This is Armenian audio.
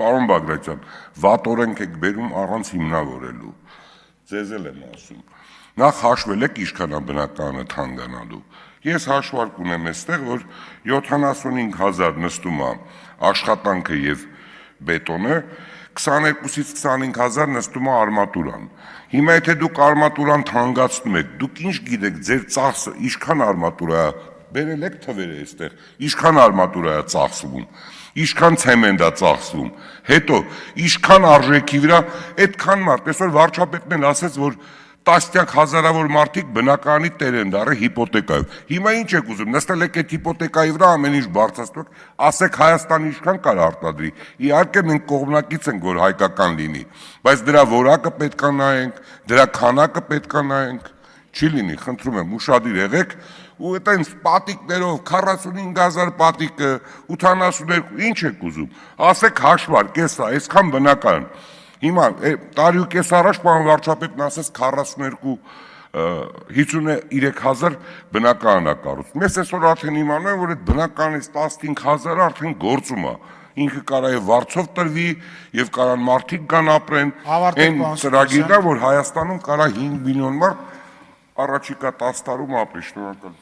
պարոն Բագրատյան, վատորենք եք բերում առանց հիմնավորելու, ձեզ էլ եմ ասում, նախ հաշվել եք ինչքան է բնակարանը թանկանալու, ես հաշվարկ ունեմ այստեղ, որ 75,000 նստում է աշխատանքը և բետոնը, 22-ից 25,000 նստում է արմատուրան, հիմա եթե դուք արմատուրան թանկացնում եք, դուք ինչ գիտեք, ձեր ծախսը ինչքան արմատուրա է, բերել եք թվերը այստեղ, ինչքան արմատուրա է ծախսվում, ինչքան ցեմենտ է ծախսվում, հետո ինչքան արժեքի վրա, այդքան մարդ, այսօր վարչապետն էլ ասեց, որ տասնյակ հազարավոր մարդիկ բնակարանի տեր են դառել հիպոթեկայով, հիմա ինչ եք ուզում, նստել եք այդ հիպոթեկայի վրա ամեն ինչ բարձրացնեք, ասեք Հայաստանը ինչքան կար արտադրի, իհարկե մենք կողմնակից ենք, որ հայկական լինի, բայց դրա որակը պետք է նայենք, դրա քանակը պետք է նայենք, չի լինի, խնդրում եմ, ուշադիր եղեք, ու այտենց պատիկներով 45,000 պատիկը, 82, ինչ եք ուզում, ասեք հաշվարկ, այսքան բնակարան, հիմա տարի ու կես առաջ պարոն վարչապետն ասեց 53,000 բնակարան է կառուցվում, ես այսօր արդեն իմանում եմ, որ այդ բնակարանից 15,000-ը արդեն գործում է, ինքը կարա և վարձով տրվի, և կարան մարդիկ կան ապրեն, այն ծրագիրն է, որ Հայաստանում կարա 5 միլիոն մարդ առաջիկա 10 տարում ապրի, շնորհակալություն։